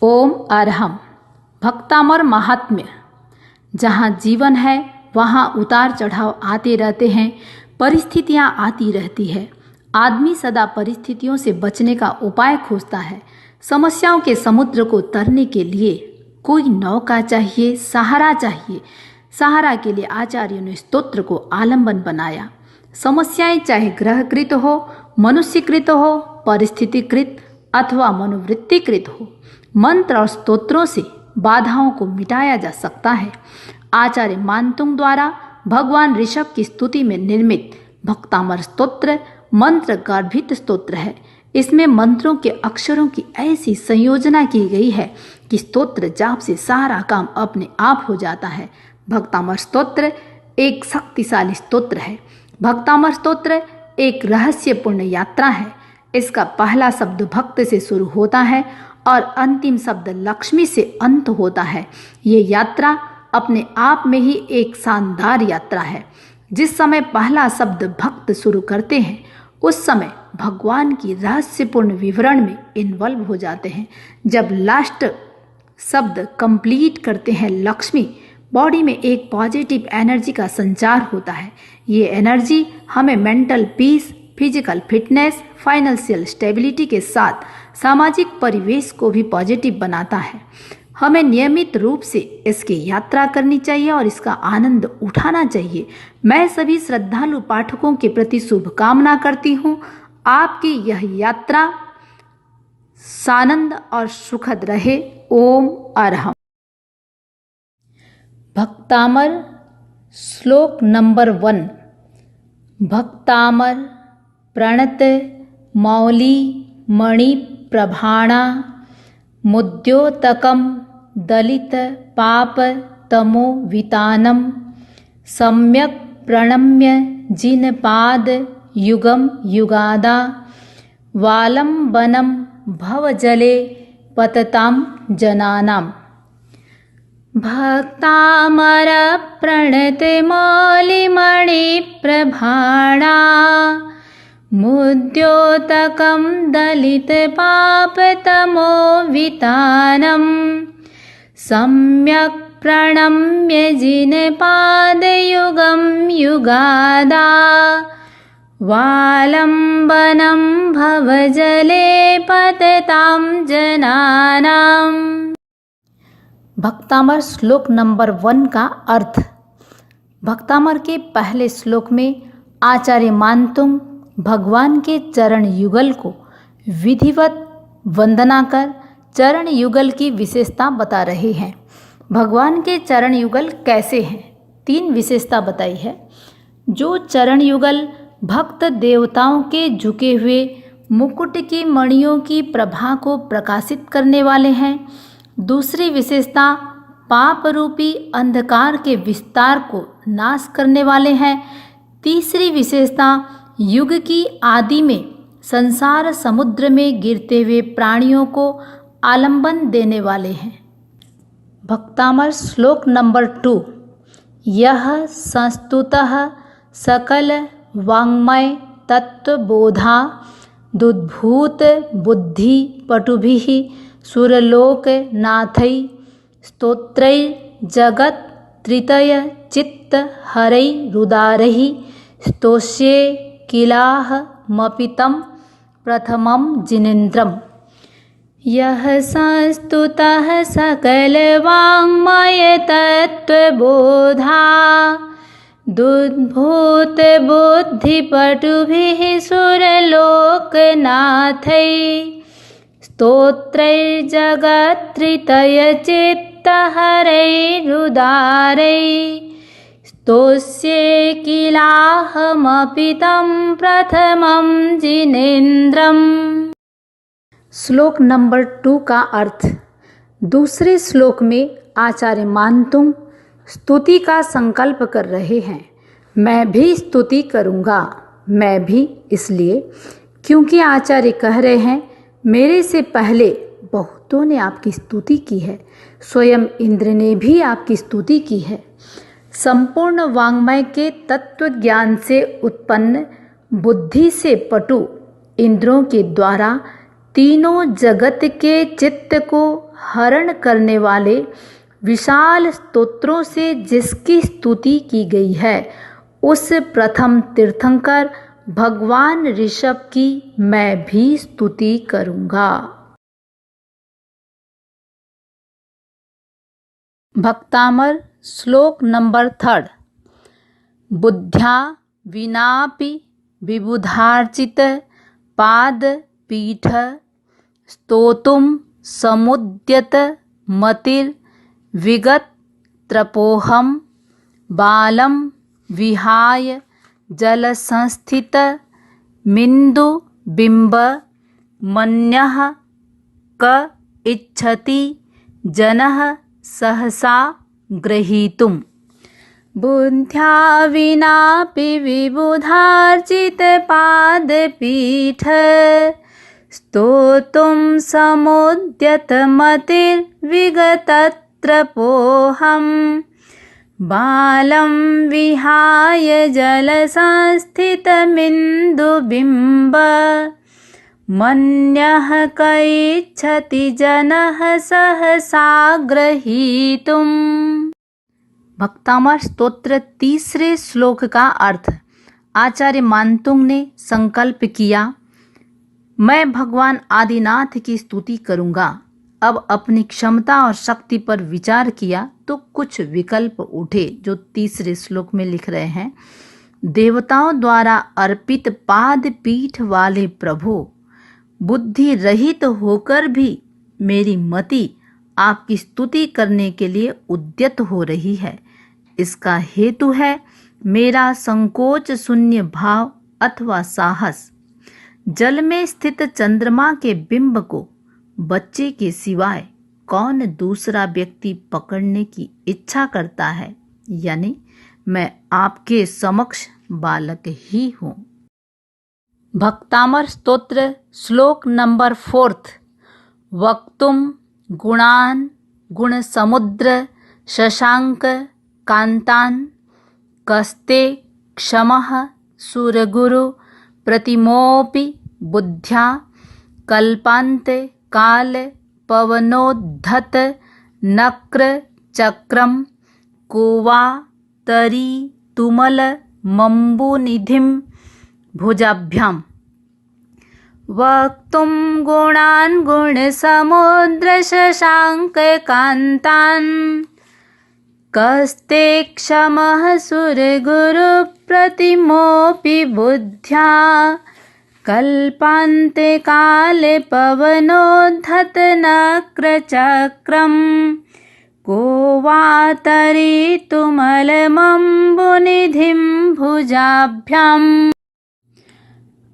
ओम अरहम। भक्तामर महात्म्य। जहाँ जीवन है वहाँ उतार चढ़ाव आते रहते हैं, परिस्थितियाँ आती रहती है। आदमी सदा परिस्थितियों से बचने का उपाय खोजता है। समस्याओं के समुद्र को तरने के लिए कोई नौका चाहिए, सहारा चाहिए। सहारा के लिए आचार्यों ने स्तोत्र को आलंबन बनाया। समस्याएं चाहे ग्रहकृत हो, मनुष्यकृत हो, परिस्थितिकृत अथवा मनोवृत्तिकृत हो, मंत्र और स्तोत्रों से बाधाओं को मिटाया जा सकता है। आचार्य मानतुंग द्वारा भगवान ऋषभ की स्तुति में निर्मित भक्तामर स्तोत्र मंत्र गर्भित स्तोत्र है। इसमें मंत्रों के अक्षरों की ऐसी संयोजना की गई है कि स्तोत्र जाप से सारा काम अपने आप हो जाता है। भक्तामर स्तोत्र एक शक्तिशाली स्तोत्र है। भक्तामर स्तोत्र एक रहस्यपूर्ण यात्रा है। इसका पहला शब्द भक्त से शुरू होता है और अंतिम शब्द लक्ष्मी से अंत होता है। ये यात्रा अपने आप में ही एक शानदार यात्रा है। जिस समय पहला शब्द भक्त शुरू करते हैं उस समय भगवान की रहस्यपूर्ण विवरण में इन्वॉल्व हो जाते हैं। जब लास्ट शब्द कंप्लीट करते हैं लक्ष्मी, बॉडी में एक पॉजिटिव एनर्जी का संचार होता है। ये एनर्जी हमें mental peace, physical fitness, financial stability के साथ सामाजिक परिवेश को भी पॉजिटिव बनाता है। हमें नियमित रूप से इसकी यात्रा करनी चाहिए और इसका आनंद उठाना चाहिए। मैं सभी श्रद्धालु पाठकों के प्रति शुभकामना करती हूँ। आपकी यह यात्रा सानंद और सुखद रहे। ओम अरहम। भक्तामर श्लोक नंबर 1। भक्तामर प्रणत मौली मणि प्रभाणा मुद्योतकम दलित पाप तमो वितानम सम्यक प्रणम्य जिनपाद युगम युगादा वालंबनम भवजले पतताम जनानाम। भक्तामर प्रणत मौलिमणि प्रभाणा मुद्योतकं दलित पापतमो वितानम सम्यक प्रणम्य जिनपादयुगं युगादा वालंबनं भवजले पततां जनानाम। भक्तामर श्लोक नंबर 1 का अर्थ। भक्तामर के पहले श्लोक में आचार्य मानतुंग भगवान के चरण युगल को विधिवत वंदना कर चरण युगल की विशेषता बता रहे हैं। भगवान के चरण युगल कैसे हैं? 3 विशेषता बताई है। जो चरण युगल भक्त देवताओं के झुके हुए मुकुट की मणियों की प्रभा को प्रकाशित करने वाले हैं। दूसरी विशेषता पाप रूपी अंधकार के विस्तार को नाश करने वाले हैं। तीसरी विशेषता युग की आदि में संसार समुद्र में गिरते हुए प्राणियों को आलंबन देने वाले हैं। भक्तामर श्लोक नंबर 2। यह संस्तुतः सकल वाङ्मय तत्वबोधा दुद्भूत बुद्धि पटुभिः सुरलोकनाथै स्तोत्रै जगत् त्रितय चित्त हरै रुदारैः स्तोष्ये किलाह मपितं प्रथमं जिनेन्द्रम्। यह संस्तुतः सकल वाङ्मय तत्वबोधा दुद्भूत बुद्धि पटुभिः सुरलोकनाथै स्तोत्रैर्जगत्त्रितय चित्तहरैरुदारै स्तोष्ये किलाहमपितं प्रथमं जिनेन्द्रम्। श्लोक नंबर 2 का अर्थ। दूसरे श्लोक में आचार्य मानतुंग स्तुति का संकल्प कर रहे हैं। मैं भी स्तुति करूँगा। मैं भी इसलिए क्योंकि आचार्य कह रहे हैं मेरे से पहले बहुतों ने आपकी स्तुति की है। स्वयं इंद्र ने भी आपकी स्तुति की है। संपूर्ण वाङ्मय के तत्व ज्ञान से उत्पन्न बुद्धि से पटु इंद्रों के द्वारा तीनों जगत के चित्त को हरण करने वाले विशाल स्तोत्रों से जिसकी स्तुति की गई है, उस प्रथम तीर्थंकर भगवान ऋषभ की मैं भी स्तुति करूँगा। भक्तामर श्लोक नंबर 3। बुद्ध्या विनापि विबुधार्चित पाद पीठ स्तोतुम समुद्यत मतिर विगत त्रपोहम बालम विहाय जल संस्थित मिंदु बिंब मन्यः क इच्छति जनः सहसा ग्रहीतुम्। बुद्ध्या विनापि विबुधार्चित पादपीठ स्तोतुं समुद्यत मतिर्विगतत्रपोहम् बालं विहाय जलसंस्थितमिन्दुबिम्ब मन्यः क इच्छति जनः सहसा ग्रहीतुम्। भक्तामर स्तोत्र तीसरे श्लोक का अर्थ। आचार्य मानतुंग ने संकल्प किया, मैं भगवान आदिनाथ की स्तुति करूँगा। अब अपनी क्षमता और शक्ति पर विचार किया तो कुछ विकल्प उठे जो तीसरे श्लोक में लिख रहे हैं। देवताओं द्वारा अर्पित पाद पीठ वाले प्रभु, बुद्धि रहित होकर भी मेरी मति आपकी स्तुति करने के लिए उद्यत हो रही है। इसका हेतु है मेरा संकोच शून्य भाव अथवा साहस। जल में स्थित चंद्रमा के बिंब को बच्चे के सिवाय कौन दूसरा व्यक्ति पकड़ने की इच्छा करता है, यानी मैं आपके समक्ष बालक ही हूँ। भक्तामर स्तोत्र श्लोक नंबर 4। वक्तुम गुणान गुण समुद्र शशांक कांतान कस्ते क्षमः सुरगुरु प्रतिमोपि बुद्ध्या कल्पान्ते काल पवनोद्धत नक्र चक्रम कोवा तरी तुमल मम्बुनिधिं भुजाभ्याम। वक्तुं गुणान् गुणसमुद्र शशांक कांतान् कस्ते क्षमः सुरगुरु प्रतिमोपि बुद्ध्या कल्पान्ते काले पवनोद्धत नक्रचक्रम् को वा तरितुमलमम्बुनिधिं भुजाभ्याम्।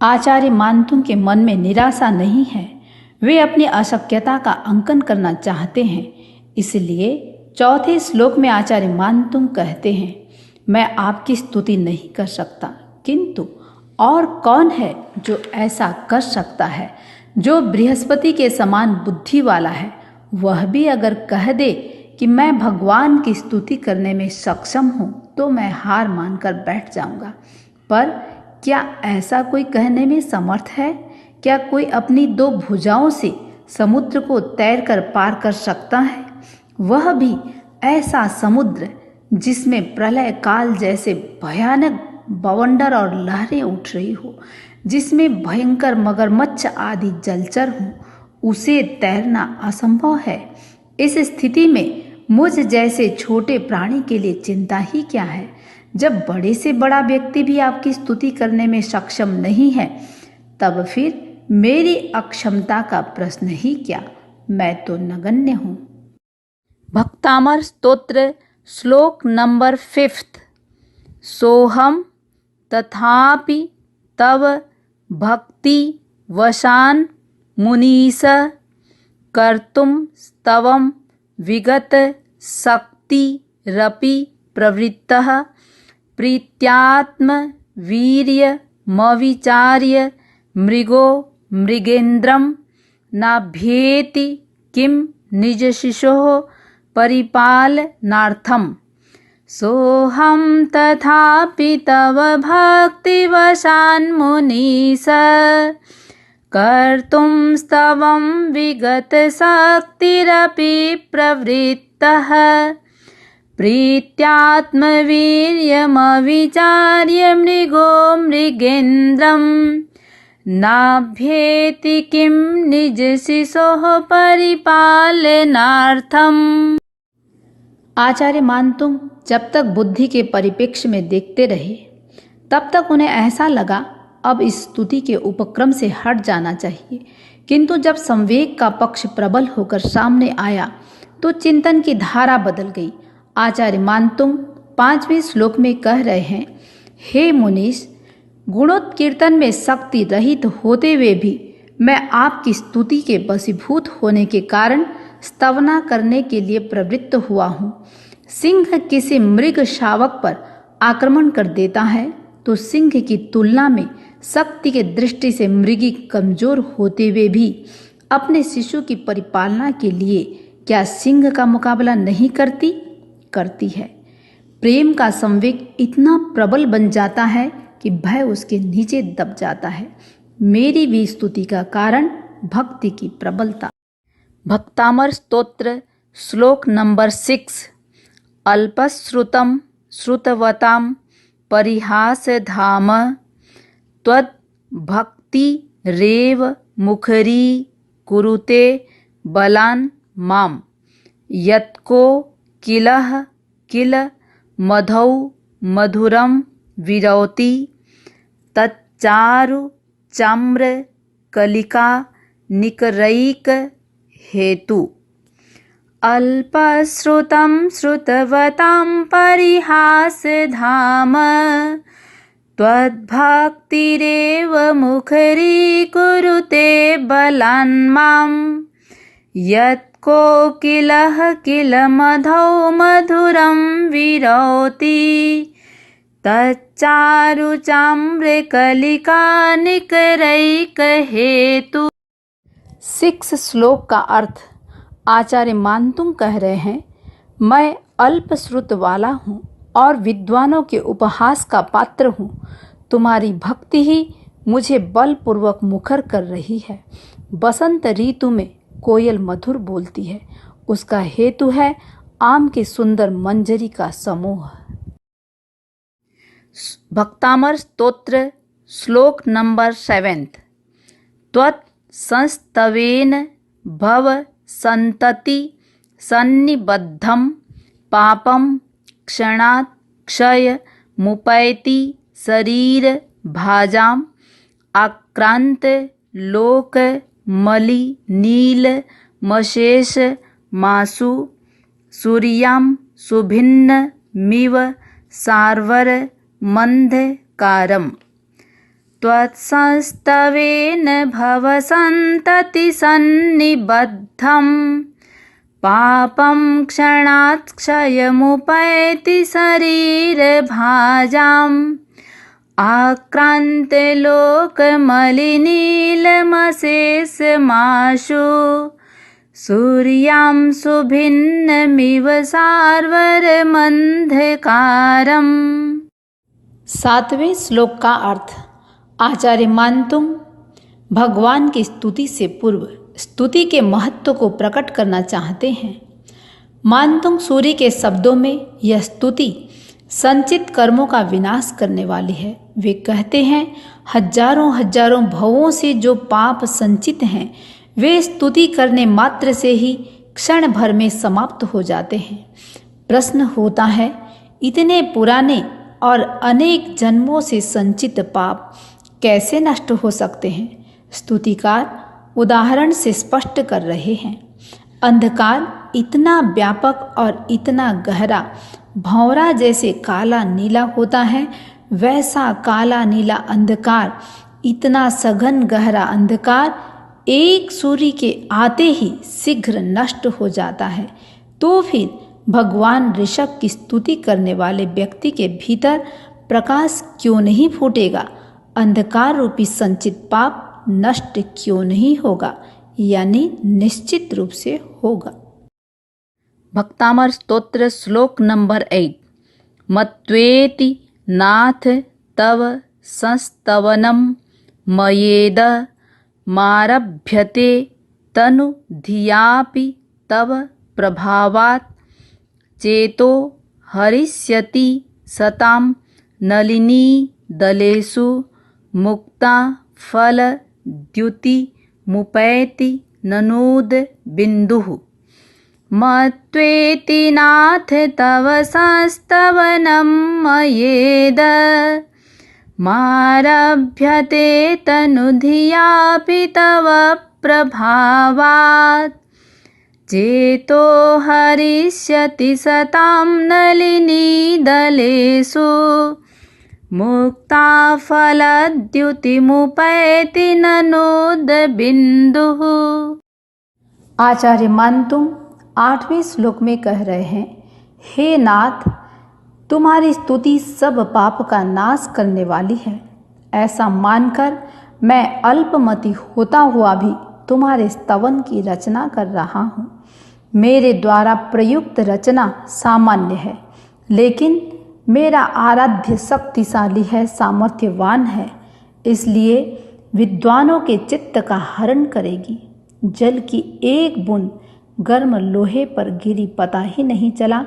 आचार्य मानतुंग के मन में निराशा नहीं है। वे अपनी अशक्यता का अंकन करना चाहते हैं। इसलिए चौथे श्लोक में आचार्य मानतुंग कहते हैं, मैं आपकी स्तुति नहीं कर सकता, किंतु और कौन है जो ऐसा कर सकता है। जो बृहस्पति के समान बुद्धि वाला है, वह भी अगर कह दे कि मैं भगवान की स्तुति करने में सक्षम हूँ तो मैं हार मानकर बैठ जाऊँगा। पर क्या ऐसा कोई कहने में समर्थ है? क्या कोई अपनी 2 भुजाओं से समुद्र को तैरकर पार कर सकता है? वह भी ऐसा समुद्र जिसमें प्रलय काल जैसे भयानक बवंडर और लहरें उठ रही हो, जिसमें भयंकर मगरमच्छ आदि जलचर हों, उसे तैरना असंभव है। इस स्थिति में मुझ जैसे छोटे प्राणी के लिए चिंता ही क्या है। जब बड़े से बड़ा व्यक्ति भी आपकी स्तुति करने में सक्षम नहीं है, तब फिर मेरी अक्षमता का प्रश्न ही क्या। मैं तो नगण्य हूँ। भक्तामर स्तोत्र श्लोक नंबर 5। सोहम तथापि तव भक्ति वशान मुनीस कर्तुम स्तवम विगत शक्ति रपि प्रवृत्तः प्रीत्यात्म वीर्य मविचार्य मृगो मृगेन्द्रम नाभ्येति किम निज शिशोः परिपालनार्थम। सोहम तथापि तव भक्तिवशान् मुनीस कर्तुं स्तवं विगतशक्तिरपि प्रवृत्तः प्रीत्यात्मवीर्यमविचार्य मृगो मृगेन्द्रं नाभ्येति किं निजशिशोः परिपालनार्थम। आचार्य मानतुंग जब तक बुद्धि के परिप्रेक्ष्य में देखते रहे तब तक उन्हें ऐसा लगा अब इस स्तुति के उपक्रम से हट जाना चाहिए, किंतु जब संवेग का पक्ष प्रबल होकर सामने आया तो चिंतन की धारा बदल गई। आचार्य मानतुंग 5वें श्लोक में कह रहे हैं, हे मुनीश, गुणोत्कीर्तन में शक्ति रहित होते हुए भी मैं आपकी स्तुति के वशीभूत होने के कारण स्तवना करने के लिए प्रवृत्त हुआ हूँ। सिंह किसी मृग शावक पर आक्रमण कर देता है तो सिंह की तुलना में शक्ति के दृष्टि से मृगी कमजोर होते हुए भी अपने शिशु की परिपालना के लिए क्या सिंह का मुकाबला नहीं करती है। प्रेम का संवेग इतना प्रबल बन जाता है कि भय उसके नीचे दब जाता है। मेरी भी स्तुति का कारण भक्ति की प्रबलता। भक्तामर स्तोत्र श्लोक नंबर 6। अल्पश्रुतं श्रुतवतां परिहासधाम त्वद्भक्तिरेव मुखरी कुरुते बलान् माम् यत्को किल मधौ मधुरं विरौति तच्चारु चाम्र कलिका निकरैक हेतु। अल्पश्रुतं श्रुतवतां परिहासधाम त्वद्भक्तिरेव मुखरी कुरुते बलान् माम् यत्को किल मधौ मधुरं विरौति तच्चारु चाम्रकलिका निकरैक हेतु। 6 श्लोक का अर्थ आचार्य मानतुंग कह रहे हैं, मैं अल्प श्रुत वाला हूँ और विद्वानों के उपहास का पात्र हूँ। तुम्हारी भक्ति ही मुझे बलपूर्वक मुखर कर रही है। बसंत ऋतु में कोयल मधुर बोलती है, उसका हेतु है आम के सुंदर मंजरी का समूह। भक्तामर स्तोत्र श्लोक नंबर 7। त्वत्संस्तवेन भव संतति सन्निबद्धं पापं क्षणात् क्षय मुपैति शरीर भाजाम आक्रांत लोक मलि नील मशेष मासु सूर्यां सुभिन्न मिव सार्वर मंधकारम। त्वत्संस्तवेन भव संतति सन्निबद्धं पापं क्षणात् क्षयमुपैति शरीर भाजाम् आक्रांत लोक मलिनीलमशेष माशु सूर्यां सुभिन्नमिव सार्वर मंधकारम। 7वें श्लोक का अर्थ आचार्य मानतुंग भगवान की स्तुति से पूर्व स्तुति के महत्व को प्रकट करना चाहते हैं। मानतुंग सूर्य के शब्दों में यह स्तुति संचित कर्मों का विनाश करने वाली है। वे कहते हैं, हजारों हजारों भवों से जो पाप संचित हैं वे स्तुति करने मात्र से ही क्षण भर में समाप्त हो जाते हैं। प्रश्न होता है, इतने पुराने और अनेक जन्मों से संचित पाप कैसे नष्ट हो सकते हैं? स्तुतिकार उदाहरण से स्पष्ट कर रहे हैं। अंधकार इतना व्यापक और इतना गहरा भंवरा जैसे काला नीला होता है, वैसा काला नीला अंधकार, इतना सघन गहरा अंधकार एक सूर्य के आते ही शीघ्र नष्ट हो जाता है। तो फिर भगवान ऋषभ की स्तुति करने वाले व्यक्ति के भीतर प्रकाश क्यों नहीं फूटेगा? अंधकार रूपी संचित पाप नष्ट क्यों नहीं होगा? यानी निश्चित रूप से होगा। भक्तामर स्तोत्र श्लोक नंबर 8। मत्वेति नाथ तव संस्तवनम मयेद मारभ्यते तनु धियापि तव प्रभावात् चेतो हरिष्यति सतां नलिनी दलेषु मुक्ता फलद्युतिमुपैति ननूद बिन्दुः मत्वेति नाथ तव संस्तवनं मयेद मारभ्यते तनुधियापि तव प्रभावात् चेतो हरिष्यति सतां नलिनी दलेषु मुक्ता फलद्युतिमुपैति ननोद बिन्दुः। आचार्य मानतुम 8वें श्लोक में कह रहे हैं, हे नाथ, तुम्हारी स्तुति सब पाप का नाश करने वाली है। ऐसा मानकर मैं अल्पमति होता हुआ भी तुम्हारे स्तवन की रचना कर रहा हूँ। मेरे द्वारा प्रयुक्त रचना सामान्य है, लेकिन मेरा आराध्य शक्तिशाली है, सामर्थ्यवान है, इसलिए विद्वानों के चित्त का हरण करेगी। जल की एक बूंद गर्म लोहे पर गिरी, पता ही नहीं चला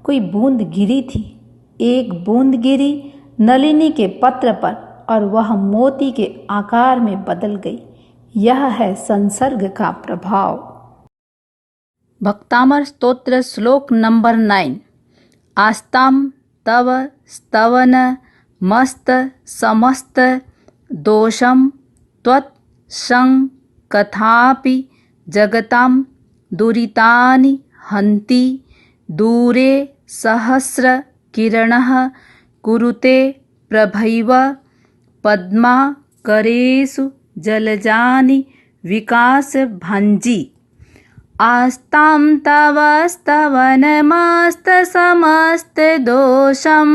कोई बूंद गिरी थी। एक बूंद गिरी नलिनी के पत्र पर और वह मोती के आकार में बदल गई। यह है संसर्ग का प्रभाव। भक्तामर स्तोत्र श्लोक नंबर 9। आस्ताम तव स्तवन मस्त समस्त दोषम त्वत् सं कथापि जगताम दुरितानि हन्ति दूरे सहस्र किरणः कुरुते प्रभैव पद्माकरेषु जलजानि विकास भंजी। आस्तां तव स्तवनमस्त समस्त दोषं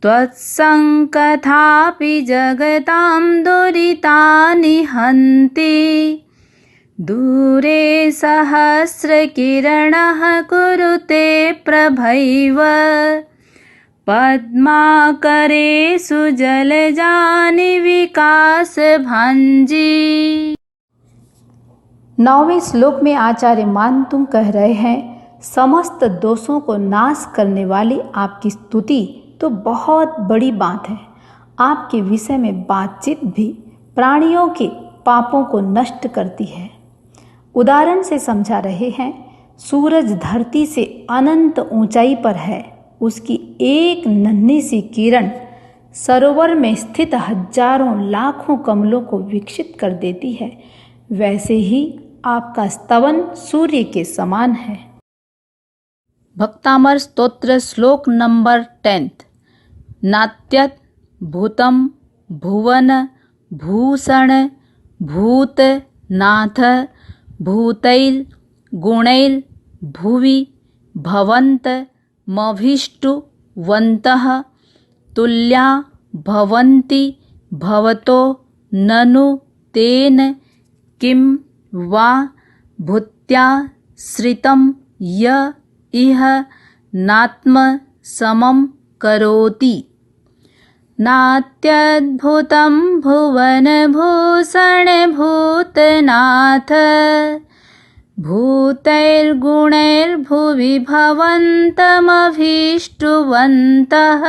त्वत्संकथापि जगतां दुरितानि हन्ति दूरे सहस्रकिरणः कुरुते प्रभैव पद्माकरेषु जलजानि विकास भंजी। 9वें श्लोक में आचार्य मानतुम कह रहे हैं, समस्त दोषों को नाश करने वाली आपकी स्तुति तो बहुत बड़ी बात है। आपके विषय में बातचीत भी प्राणियों के पापों को नष्ट करती है। उदाहरण से समझा रहे हैं, सूरज धरती से अनंत ऊंचाई पर है, उसकी एक नन्ही सी किरण सरोवर में स्थित हजारों लाखों कमलों को विकसित कर देती है। वैसे ही आपका स्तवन सूर्य के समान है। भक्तामर स्तोत्र श्लोक नंबर 10। नात्यत् भूतम भुवन भूषण भूतनाथ भूतैल गुणैल भुवि भवन्त मभीष्टुवन्तः तुल्या भवन्ति भवतो ननु तेन किं वा भूत्या श्रितं य इह नात्म समं करोति। नात्यद्भुतं भुवन भूषण भूतनाथ भूतैर्गुणैर्भुवि भवन्तमभीष्टुवन्तः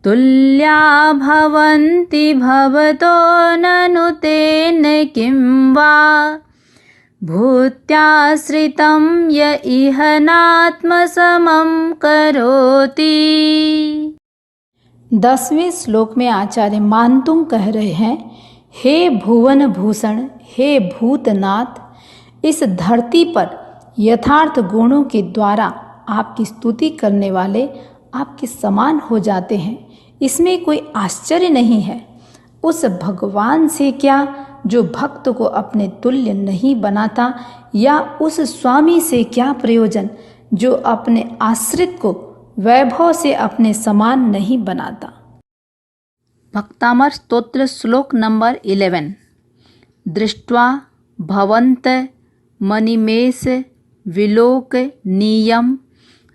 तुल्या भवन्ति भवतो ननु तेन किं वा भूत्याश्रितं य इह नात्मसमं करोति। 10वें श्लोक में आचार्य मानतुम कह रहे हैं, हे भुवन भूषण, हे भूतनाथ, इस धरती पर यथार्थ गुणों के द्वारा आपकी स्तुति करने वाले आपके समान हो जाते हैं। इसमें कोई आश्चर्य नहीं है। उस भगवान से क्या जो भक्त को अपने तुल्य नहीं बनाता, या उस स्वामी से क्या प्रयोजन जो अपने आश्रित को वैभव से अपने समान नहीं बनाता। भक्तामर स्तोत्र श्लोक नंबर 11। दृष्ट्वा भवन्त मनिमेष विलोक नीयम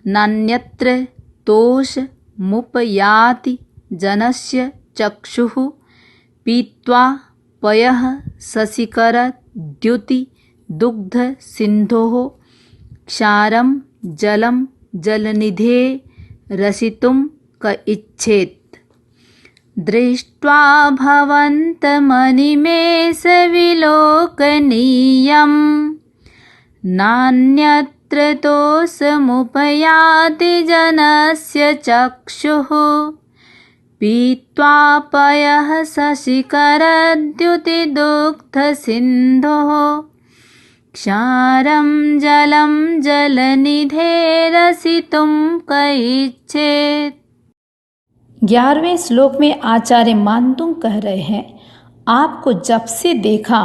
नान्यत्र तोष मुपयाति जनस्य चक्षुः पीत्वा पयः शशिकर द्युति दुग्ध सिन्धोः क्षारं जलं जलनिधे रसितुं क इच्छेत्। दृष्ट्वा भवन्तमनिमेषविलोकनीयं नान्यत्र तोषमुपयाति जनस्य चक्षुः। पीत्वा पयः शशिकरद्युतिदुग्धसिन्धोः क्षारं जलं जलनिधे रसितुं क इच्छेत्। 11वें श्लोक में आचार्य मानतुंग कह रहे हैं, आपको जब से देखा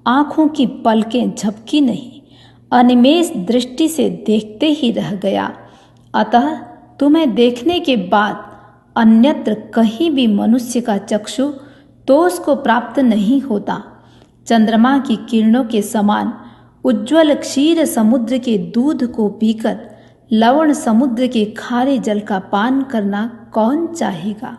आँखों की पलकें झपकी नहीं, अनिमेष दृष्टि से देखते ही रह गया। अतः तुम्हें देखने के बाद अन्यत्र कहीं भी मनुष्य का चक्षु तोष को प्राप्त नहीं होता। चंद्रमा की किरणों के समान उज्ज्वल क्षीर समुद्र के दूध को पीकर लवण समुद्र के खारे जल का पान करना कौन चाहेगा।